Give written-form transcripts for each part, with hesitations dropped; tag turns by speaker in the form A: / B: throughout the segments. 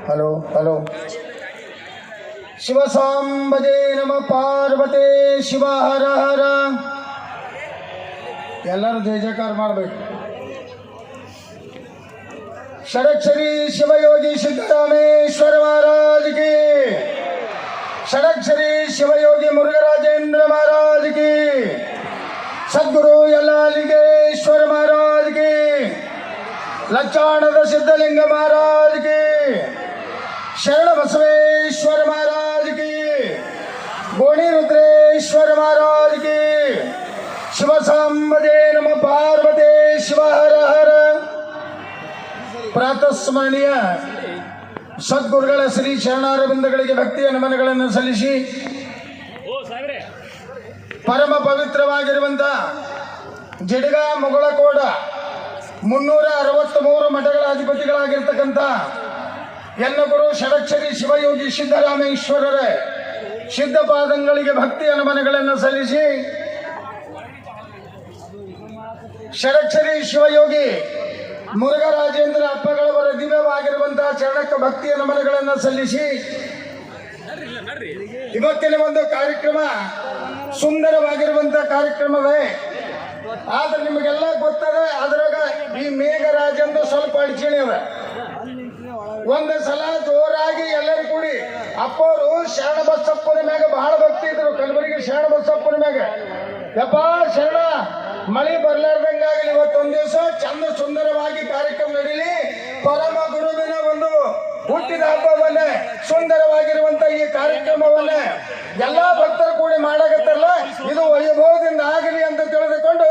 A: Hello hello. ಶಿವಸಾಂಬಜೇ ನಮ ಪಾರ್ವತೇ ಶಿವ ಹರ ಹರ. ಎಲ್ಲರೂ ಜಯ ಜಯಕಾರ ಮಾಡಬೇಕು. ಷಡಕ್ಷರಿ ಶಿವಯೋಗಿ ಸಿದ್ದರಾಮೇಶ್ವರ ಮಹಾರಾಜ್ ಕಿ, ಷಡಕ್ಷರಿ ಶಿವಯೋಗಿ ಮುರುಘರಾಜೇಂದ್ರ ಮಹಾರಾಜ್ ಕಿ, ಸದ್ಗುರು ಯಲ್ಲಾಲಿಂಗೇಶ್ವರ ಮಹಾರಾಜ್ ಕಿ, ಲಚ್ಚಾಣದ ಸಿದ್ಧಲಿಂಗ ಮಹಾರಾಜ್ ಕಿ, ಶರಣ ಬಸವೇಶ್ವರ ಮಹಾರಾಜ್ ಕಿ, ಗೋಣಿ ರುದ್ರೇಶ್ವರ ಮಹಾರಾಜ್ ಕಿ. ಶಿವಸಾಂಬಜೇ ನಮ ಪಾರ್ವತೇ ಶಿವ ಹರ ಹರ. ಪ್ರಾತಸ್ಮರಣೀಯ ಸದ್ಗುರುಗಳ ಶ್ರೀ ಶರಣಾರವಿಂದಗಳಿಗೆ ಭಕ್ತಿಯ ನಮನಗಳನ್ನು ಸಲ್ಲಿಸಿ ಪರಮ ಪವಿತ್ರವಾಗಿರುವಂಥ ಜಿಡಗ ಮುಗಳಕೋಡ 363 ಮಠಗಳ ಅಧಿಪತಿಗಳಾಗಿರ್ತಕ್ಕಂಥ ಎಲ್ಲ ಗುರು ಷಡಕ್ಷರಿ ಶಿವಯೋಗಿ ಸಿದ್ದರಾಮೇಶ್ವರರ ಸಿದ್ಧ ಪಾದಂಗಳಿಗೆ ಭಕ್ತಿಯ ನಮನಗಳನ್ನು ಸಲ್ಲಿಸಿ ಷಡಕ್ಷರಿ ಶಿವಯೋಗಿ ಮುರುಘರಾಜೇಂದ್ರ ಅಪ್ಪಗಳವರ ದಿವ್ಯವಾಗಿರುವಂತಹ ಚರಣಕ್ಕೆ ಭಕ್ತಿಯ ನಮನಗಳನ್ನು ಸಲ್ಲಿಸಿ ಇವತ್ತಿನ ಒಂದು ಕಾರ್ಯಕ್ರಮ ಸುಂದರವಾಗಿರುವಂತಹ ಕಾರ್ಯಕ್ರಮವೇ. ಆದ್ರೆ ನಿಮಗೆಲ್ಲ ಗೊತ್ತದೆ, ಅದ್ರಾಗ ಈ ಮೇಘರಾಜ ಅಂತ ಸ್ವಲ್ಪ ಅಡಚಣೆ ಅದ. ಒಂದು ಸಲ ಜೋರಾಗಿ ಎಲ್ಲರೂ ಕೂಡಿ ಅಪ್ಪವರು ಶರಣ ಬಸಪ್ಪನ ಮ್ಯಾಗ ಬಹಳ ಭಕ್ತಿ ಇದ್ರು. ಕಲಬುರಗಿ ಶರಣ ಬಸಪ್ಪನ ಮ್ಯಾಗ ಯಪ್ಪ ಶರಣ ಮಳಿ ಬರ್ಲಾರ್ದಂಗಾಗಲಿ ಇವತ್ತೊಂದು ದಿವಸ ಚಂದ ಸುಂದರವಾಗಿ ಕಾರ್ಯಕ್ರಮ ನಡೀಲಿ, ಪರಮ ಗುರುವಿನ ಒಂದು ಹುಟ್ಟಿದ ಹಬ್ಬವನ್ನೇ ಸುಂದರವಾಗಿರುವಂತ ಈ ಕಾರ್ಯಕ್ರಮವನ್ನೇ ಎಲ್ಲಾ ಭಕ್ತರು ಕೂಡಿ ಮಾಡಾಕತ್ತಾರಲ್ಲ, ಇದು ವೈಭವದಿಂದ ಆಗಲಿ ಅಂತ ತಿಳಿದುಕೊಂಡು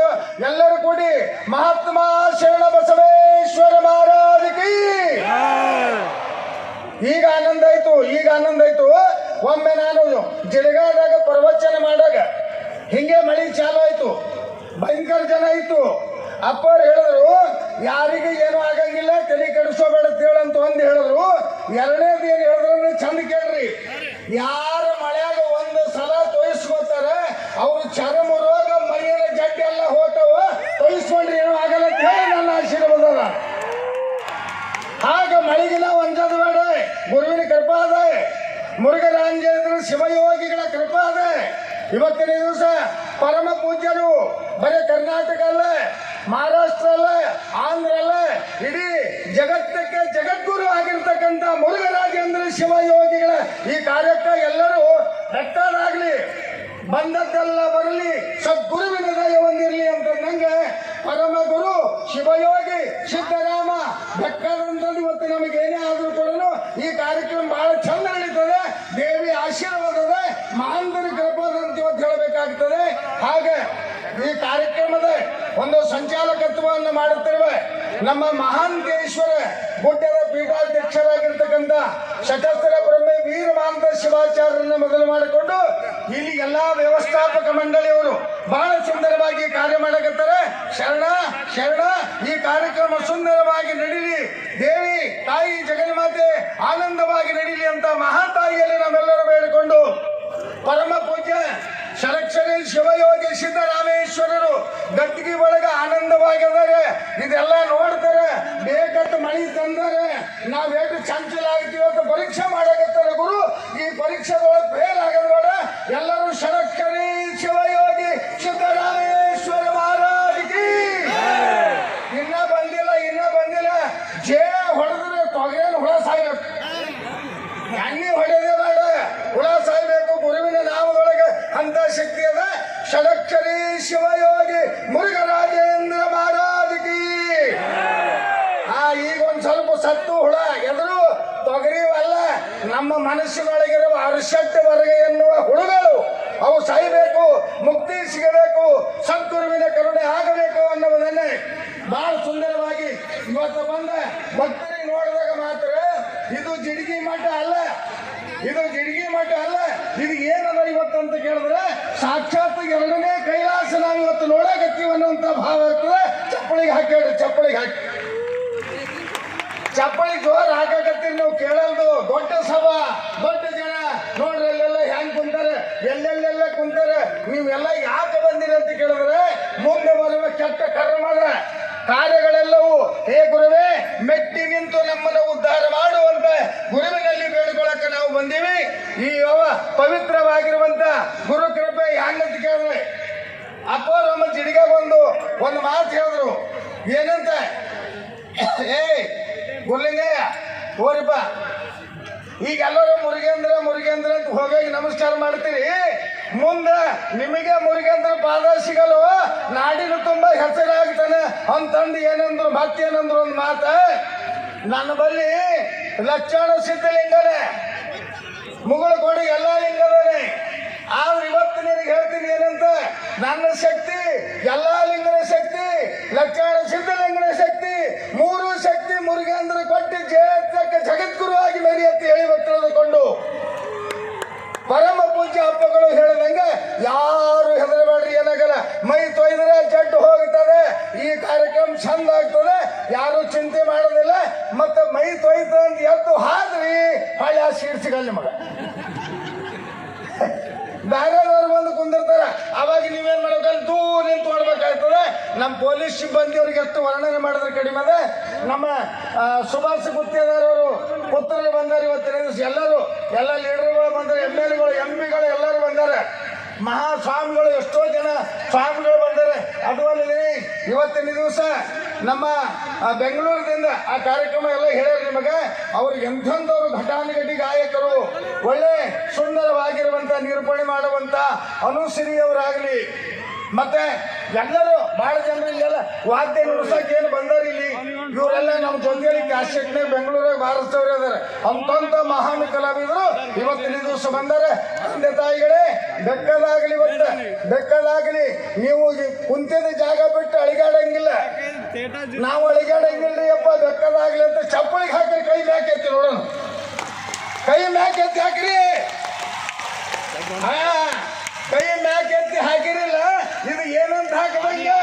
A: ಎಲ್ಲರೂ ಕೂಡಿ ಮಹಾತ್ಮ ಶರಣ ಬಸವೇಶ್ವರ ಮಹಾರಾಜ್ ಕಿ. ಈಗ ಆನಂದ ಆಯ್ತು. ಒಮ್ಮೆ ನಾನು ಜಿಡಗಾದಾಗ ಪ್ರವಚನ ಮಾಡಾಗ ಹಿಂಗೆ ಮಳಿ ಚಾಲು ಆಯ್ತು, ಭಯಂಕರ ಜನ ಇತ್ತು. ಅಪ್ಪರು ಹೇಳಿದ್ರು ಯಾರಿಗೆ ಏನು ಆಗಂಗಿಲ್ಲ, ತಲೆ ಕೆಡಿಸೋಬೇಡ ಹೇಳಂತ ಒಂದು ಹೇಳಿದ್ರು. ಎರಡನೇದು ಏನು ಹೇಳಿದ್ರು ಚಂದ ಕೇಳ್ರಿ. ಯಾರ ಮಳೆಯಾಗ ಒಂದು ಸಲ ತೊಯಿಸ್ಕೋತಾರೆ ಅವ್ರು ಚರ್ಮ ರೋಗ ಮೈಯರ ಜಡ್ಡಿ ಎಲ್ಲ ಹೋಗ್ತಾವ, ತೊಯಿಸ್ಕೊಂಡ್ರೆ ಏನೋ ಆಗಲ್ಲ ಅಂತ ಹೇಳಿ ನನ್ನ ಆಶೀರ್ವಾದ. ಆಗ ಮಳೆಗಿನ ಒಂಜದ ಬೇಡ, ಗುರುವಿನ ಕೃಪಾ ಅದ, ಮುರುಘರಾಜೇಂದ್ರ ಶಿವಯೋಗಿಗಳ ಕೃಪಾ ಅದ. ಇವತ್ತಿನ ದಿವಸ ಪರಮ ಪೂಜ್ಯರು ಬರೀ ಕರ್ನಾಟಕ ಅಲ್ಲ, ಮಹಾರಾಷ್ಟ್ರ ಅಲ್ಲ, ಆಂಧ್ರ ಅಲ್ಲ, ಇಡೀ ಜಗತ್ತಕ್ಕೆ ಜಗದ್ಗುರು ಆಗಿರ್ತಕ್ಕಂಥ ಮುರುಘರಾಜೇಂದ್ರ ಶಿವಯೋಗಿಗಳ ಈ ಕಾರ್ಯಕ್ಕೆ ಎಲ್ಲರೂ ರಕ್ತದಾಗಲಿ, ಬಂದದ್ದೆಲ್ಲ ಬರಲಿ, ಸದ್ಗುರುವಿನ ದಯ ಹೊಂದಿರಲಿ ಅಂತ ನಂಗೆ ಪರಮ ಗುರು ಶಿವಯೋಗಿ ಸಿದ್ದರಾಮ ಬೆಕ್ಕದಂತದ್ದು ಇವತ್ತು ನಮಗೆ ಏನೇ ಆದರೂ ಕೂಡ ಈ ಕಾರ್ಯಕ್ರಮ ಬಹಳ ಚಂದ ನಡೀತದೆ. ದೇವಿ ಆಶೀರ್ವಾದದ ಮಹಾಂತರ ಕೃಪಾದ ಅಂತ ಇವತ್ತು ಹೇಳಬೇಕಾಗ್ತದೆ. ಹಾಗೆ ಈ ಕಾರ್ಯಕ್ರಮದ ಒಂದು ಸಂಚಾಲಕತ್ವವನ್ನು ಮಾಡುತ್ತಿರುವ ನಮ್ಮ ಮಹಾಂತೇಶ್ವರ ಗುಡ್ಡದ ಪೀಠಾಧ್ಯಕ್ಷರಾಗಿರ್ತಕ್ಕಂಥ ಸಶಸ್ತ್ರ ಬ್ರಹ್ಮೆ ವೀರ ಮಹಾಂತ ಶಿವಾಚಾರ್ಯರನ್ನು ಮೊದಲು ಮಾಡಿಕೊಂಡು ಇಲ್ಲಿ ಎಲ್ಲಾ ವ್ಯವಸ್ಥಾಪಕ ಮಂಡಳಿಯವರು ಬಹಳ ಸುಂದರವಾಗಿ ಕಾರ್ಯ ಮಾಡಕತ್ತಾರೆ. ಶರಣ ಈ ಕಾರ್ಯಕ್ರಮ ಸುಂದರವಾಗಿ ನಡೀಲಿ, ದೇವಿ ತಾಯಿ ಜಗನ್ಮಾತೆ ಆನಂದವಾಗಿ ನಡೀಲಿ ಅಂತ ಮಹಾತಾಯಿಯಲ್ಲಿ ನಾವೆಲ್ಲರೂ ಬೇಡಿಕೊಂಡು ಪರಮ ಪೂಜ್ಯ ಷಡಕ್ಷರಿ ಶಿವಯೋಗಿ ಸಿದ್ದರಾಮೇಶ್ವರರು ಗದ್ದಿಗೆ ಒಳಗ ಆನಂದವಾಗಿದ್ದಾರೆ. ಇದೆಲ್ಲ ನೋಡ್ತಾರೆ, ಬೇಕಟ್ಟು ಮಳಿ ತಂದರೆ ನಾವೇಟು ಚಂಚಲ ಆಗ್ತೀವಿ ಅಂತ ಪರೀಕ್ಷೆ ಮಾಡಕತ್ತಾರೆ ಗುರು. ಈ ಪರೀಕ್ಷೆದೊಳಗೆ ಫೇಲ್ ಆಗದ ಬೇಡ. ಎಲ್ಲರೂ ಷಡಕ್ಷರಿ ಶಿವಯೋಗಿ ಸಿದ್ದರಾಮೇಶ್ವರ ಮಹಾರಾಜ್ ಇನ್ನ ಬಂದಿಲ್ಲ. ಜೇ ಹೊಡೆದ್ರೆ ತೊಗೇನು ಹುಳ ಸಾಯ್ಬೇಕು, ಎಣ್ಣೆ ಹೊಡೆದೇ ಬೇಡ, ಹುಳ ಸಾಯ್ಬೇಕು. ಗುರುವಿನ ನಾಮದೊಳಗೆ ಅಂತ ಶಕ್ತಿ ಅದ. ಷಡಕ್ಷರಿ ಶಿವಯೋಗಿ ಮುರುಘರಾಜೇಂದ್ರ ಮಹಾರಾಜ್ ಕಿ. ಈಗ ಒಂದ್ ಸ್ವಲ್ಪ ಸತ್ತು ಹುಳ ಎದುರು ತೊಗರಿವಲ್ಲ, ನಮ್ಮ ಮನಸ್ಸಿನೊಳಗಿರುವ ಅರ್ಷಟ್ಟವರೆಗೆ ಎನ್ನುವ ಹುಳುಗಳು ಅವು ಸಾಯ್ಬೇಕು, ಮುಕ್ತಿ ಸಿಗಬೇಕು, ಸದ್ಗುರುವಿನ ಕರುಣೆ ಆಗಬೇಕು ಅನ್ನುವುದನ್ನೇ ಬಹಳ ಸುಂದರವಾಗಿ ಇವತ್ತು ಬಂದ ಭಕ್ತರಿಗೆ ನೋಡಿದಾಗ ಮಾತ್ರ ಇದು ಜಿಡಿಗಿ ಮಠ ಅಲ್ಲ, ಇದು ಏನದ ಇವತ್ತು ಅಂತ ಕೇಳಿದ್ರೆ ಸಾಕ್ಷಾತ್ ಎರಡನೇ ಕೈಲಾಸ ನಾವು ಇವತ್ತು ನೋಡಕತ್ತೀವಿ ಅನ್ನುವಂತ ಭಾವ ಇರ್ತದೆ. ಚಪ್ಪಳಿಗೆ ಹಾಕಿ ಚಪ್ಪಳಿ ಜೋರ್ ಹಾಕಕತ್ತೀರಿ ನೀವು ಕೇಳಲ್ದು. ದೊಡ್ಡ ಸಭಾ, ದೊಡ್ಡ ಜನ ನೋಡ್ರಿ ಎಲ್ಲೆಲ್ಲ ಹೆಂಗ್ ಕುಂತಾರೆ, ಎಲ್ಲೆಲ್ಲೆಲ್ಲ ಕುಂತಾರೆ. ನೀವೆಲ್ಲ ಯಾಕೆ ಬಂದಿರಿ ಅಂತ ಕೇಳಿದ್ರೆ ಮುಂದೆ ಬರುವ ಕೆಟ್ಟ ಕರ್ಮದ ಕಾರ್ಯಗಳೆಲ್ಲವೂ ಹೇ ಗುರುವೇ ಮೆಟ್ಟಿ ನಿಂತು ನಮ್ಮನ್ನು ಉದ್ಧಾರ ಮಾಡುವಂತೆ ಈ ಪವಿತ್ರವಾಗಿರುವಂತ ಗುರು ಕೃಪೆ ಹೆಂಗಂತ ಕೇಳಿದ್ರೆ ಅಪ್ಪವ್ರು ನಮ್ಮ ಜಿಡಿಗೆ ಒಂದು ಮಾತು ಹೇಳಿದ್ರು. ಏನಂತ? ಏ ಗುರ್ಲಿಂಗಯ್ಯ ಹೋರಿಪ್ಪ, ಈಗ ಎಲ್ಲರೂ ಮುರುಗೇಂದ್ರ ಅಂತ ಹೋಗಿ ನಮಸ್ಕಾರ ಮಾಡ್ತೀರಿ. ಮುಂದ ನಿಮಗೆ ಮುರುಗೇಂದ್ರ ಪಾದ ಸಿಗಲ್ವ, ನಾಡಿನ ತುಂಬಾ ಹೆಸರಾಗ್ತಾನೆ ಅಂತಂದು ಏನಂದ್ರು ಮತ್ತೇನಂದ್ರು ಒಂದು ಮಾತ. ನನ್ನ ಬಲ್ಲಿ ಲಕ್ಷಣ ಸಿದ್ಧಲಿಂಗನೇ, ಮುಗುಳು ಕೊಡಿ ಎಲ್ಲ ಲಿಂಗದನೇ. ಆದ್ರೆ ಇವತ್ತು ನಿನಗೆ ಹೇಳ್ತೀನಿ ಏನಂತ, ನನ್ನ ಶಕ್ತಿ ಎಲ್ಲಾ ಲಿಂಗನ ಶಕ್ತಿ, ಲಕ್ಷಣ ಸಿದ್ಧಲಿಂಗನ ಶಕ್ತಿ, ಮೂರು ಶಕ್ತಿ ಮುರುಗೇಂದ್ರ ಕೊಟ್ಟು ಜಗದ್ಗುರು ಆಗಿ ಮೆರೆಯತ್ತಿ ಹೇಳಿ ತಿಳಿದುಕೊಂಡು ಪರಮ ಪೂಜ್ಯ ಅಪ್ಪಗಳು ಹೇಳಿದಂಗೆ ಯಾರು ಹೆದರಬೇಡ್ರಿ, ಏನಾಗಲ್ಲ. ಮೈ ತೊಯ್ದರೆ ಜಡ್ಡು ಹೋಗ್ತದೆ, ಈ ಕಾರ್ಯಕ್ರಮ ಚಂದ ಆಗ್ತದೆ, ಯಾರು ಚಿಂತೆ ಮಾಡೋದಿಲ್ಲ. ಮತ್ತೆ ಮೈ ತೊಯ್ತ ಅಂತ ಎದ್ದು ಹಾದ್ರಿ ಹಳ್ಳಿ ಆ ಸೀಟ್ ಸಿಗಲ್ಲ ಮಗ. ಬೇರೆದವ್ರು ಬಂದು ಕುಂದಿರ್ತಾರ, ಅವಾಗ ನೀವೇನ್ ಮಾಡ್ಬೇಕಲ್ಲ, ದೂರ ನಿಂತು ಮಾಡ್ಬೇಕಾಗ್ತದೆ. ನಮ್ಮ ಪೊಲೀಸ್ ಸಿಬ್ಬಂದಿಯವ್ರಿಗೆ ಎಷ್ಟು ವರ್ಣನೆ ಮಾಡಿದ್ರೆ ಕಡಿಮೆ ಅದ. ನಮ್ಮ ಸುಭಾಷ್ ಗುತ್ತೇದಾರವರು ಪುತ್ರರು ಬಂದಾರೆ ಇವತ್ತಿನ ದಿವಸ. ಎಲ್ಲ ಲೀಡರ್ಗಳು ಬಂದಾರೆ, MLA ಗಳು MP ಗಳು ಎಲ್ಲರೂ ಬಂದಾರೆ. ಮಹಾಸ್ವಾಮಿಗಳು ಎಷ್ಟೋ ಜನ ಸ್ವಾಮಿಗಳು ಬಂದಾರೆ. ಅದು ಅಲ್ಲದೆ ಇವತ್ತಿನ ದಿವಸ ನಮ್ಮ ಬೆಂಗಳೂರಿನಿಂದ ಆ ಕಾರ್ಯಕ್ರಮ ಎಲ್ಲ ಹೇಳ್ಯಾರ ನಿಮಗೆ. ಅವ್ರಿಗೆ ಎಂಥವ್ರು ಘಟಾನುಘಟಿ ಗಾಯಕರು, ಒಳ್ಳೆ ಸುಂದರವಾಗಿರುವಂತ ನಿರೂಪಣೆ ಮಾಡುವಂತ ಅನುಸರಿಯವರಾಗಲಿ, ಮತ್ತೆ ಎಲ್ಲರೂ ಬಹಳ ಜನರು ಇಲ್ಲೆಲ್ಲ ವಾದ್ಯ ನುಡ್ಸಕ್ಕೆ ಏನು ಬಂದಾರ ಇಲ್ಲಿ. ಇವರೆಲ್ಲ ನಮ್ಮ ಜೊತೆಯಲ್ಲಿ ಕ್ಯಾಸೆಟ್ನೇ ಬೆಂಗಳೂರಾಗ ಬಾರಿಸ್ತವ್ರು ಅದಾರೆ. ಅಂತಂತ ಮಹಾನ್ ಕಲಾವಿದರು ಇವತ್ತಿನ ದಿವಸ ಬಂದಾರೆ. ತಂದೆ ತಾಯಿಗಳೇ, ಬೆಕ್ಕದಾಗಲಿ ನೀವು ಕುಂತಿದ ಜಾಗ ಬಿಟ್ಟು ಅಳಿಗಾಡಂಗಿಲ್ಲ. ನಾವು ಅಳಿಗಾಡಂಗಿಲ್ರಿ ಅಪ್ಪ, ಬೆಕ್ಕದಾಗ್ಲಿ ಅಂತ ಚಪ್ಪಳಿಗೆ ಹಾಕ್ರಿ, ಕೈ ಮ್ಯಾಕೆ ಎತ್ತಿ ನೋಡೋಣ. ಕೈ ಮ್ಯಾಕೆ ಎತ್ತಿ ಹಾಕ್ರಿ. ಕೈ ಮ್ಯಾಕೆ ಎತ್ತಿ ಹಾಕಿರಿಲ್ಲ, ಇದು ಏನಂತ ಹಾಕದಂಗೆ,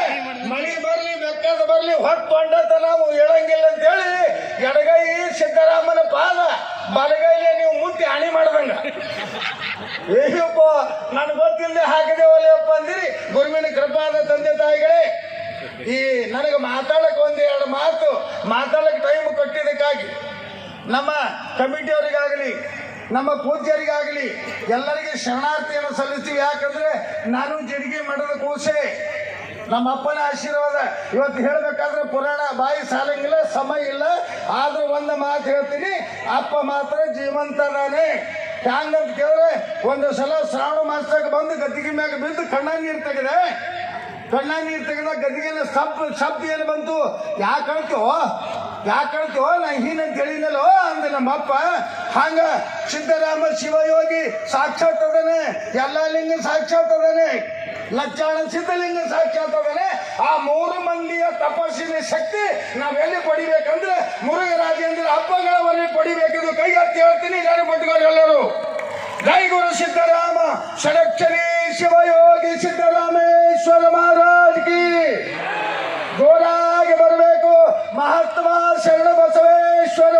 A: ಮಳಿ ಬರ್ಲಿ ಬೆಕ್ಕದ ಬರ್ಲಿ ಹೊಟ್ಟೊಂಡತ ನಾವು ಹೇಳಂಗಿಲ್ಲ ಅಂತ ಹೇಳಿ ಎಡಗೈ ಸಿದ್ದರಾಮನ ಪಾದ, ಬಲಗೈಲೆ ನೀವು ಮುಟ್ಟಿ ಹಾನಿ ಮಾಡ್ದಂಗ. ಏಯಪ್ಪ ನನ್ಗೆ ಗೊತ್ತಿಲ್ಲದೆ ಹಾಕಿದೇವಲ್ಲಪ್ಪ ಅಂದಿರಿ. ಗುರುವಿನ ಕೃಪಾದ ತಂದೆ ತಾಯಿಗಳೇ, ಈ ನನಗೆ ಮಾತಾಡಕ್ಕೆ ಒಂದೆರಡು ಮಾತು ಮಾತಾಡಕ್ಕೆ ಟೈಮ್ ಕೊಟ್ಟಿದ್ದಕ್ಕಾಗಿ ನಮ್ಮ ಕಮಿಟಿಯವರಿಗಾಗಲಿ ನಮ್ಮ ಪೂಜ್ಯರಿಗಾಗಲಿ ಎಲ್ಲರಿಗೆ ಶರಣಾರ್ಥಿಯನ್ನು ಸಲ್ಲಿಸ್ತೀವಿ. ಯಾಕಂದ್ರೆ ನಾನು ಜಡಿಗೆ ಮಠದ ಕೂಸೆ, ನಮ್ಮ ಅಪ್ಪನ ಆಶೀರ್ವಾದ. ಇವತ್ತು ಹೇಳ್ಬೇಕಾದ್ರೆ ಪುರಾಣ ಬಾಯಿ ಸಾಲಂಗಿಲ್ಲ, ಸಮಯ ಇಲ್ಲ. ಆದ್ರೂ ಒಂದು ಮಾತು ಹೇಳ್ತೀನಿ, ಅಪ್ಪ ಮಾತ್ರ ಜೀವಂತ ಅದಾನೆ. ಹ್ಯಾಂಗಂತ ಕೇಳಿದ್ರೆ, ಒಂದು ಸಲ ಶ್ರಾವಣ ಮಾಸದಾಗ ಬಂದು ಗದ್ದಿಗೆ ಮ್ಯಾಗ ಬಿದ್ದು ಕಣ್ಣ ನೀರು ತೆಗೆದ ಗದ್ದಿಗೆಲ್ಲ ಶಬ್ದ ಏನು ಬಂತು, ಯಾಕಳ್ತೋ ನಾ ಹೀನಂತ ಹೇಳಿನಲ್ಲೋ ಅಂದ ನಮ್ಮಪ್ಪ. ಹಂಗ ಸಿದ್ದರಾಮ ಶಿವಯೋಗಿ ಸಾಕ್ಷಾತ್ ಅದಾನೆ, ಎಲ್ಲ ಲಿಂಗ ಸಾಕ್ಷಾತ್ ಅದಾನೆ, ಲಕ್ಷಾಣ ಸಿದ್ಧಲಿಂಗ ಸಾಕ್ಷಾತ್ ಅದಾನೆ. ಆ ಮೂರು ಮಂದಿಯ ತಪಸ್ಸಿನ ಶಕ್ತಿ ನಾವೆಲ್ಲಿ ಪಡಿಬೇಕಂದ್ರೆ ಮುರುಘರಾಜೇಂದ್ರ ಹಬ್ಬಗಳವರೆಗೆ ಪಡಿಬೇಕಿದು. ಕೈ ಹತ್ತಿ ಹೇಳ್ತೀನಿ, ನಾನು ಪಟ್ಕೊಂಡು ಎಲ್ಲರೂ ಜೈ ಗುರು ಸಿದ್ದರಾಮ ಷಡಕ್ಷರಿ ಶಿವಯೋಗಿ ಸಿದ್ದರಾಮೇಶ್ವರ ಮಹಾರಾಜ್ ಕಿ. ಜೋರಾಗಿ ಬರಬೇಕು. ಮಹಾತ್ಮ ಶರಣ ಬಸವೇಶ್ವರ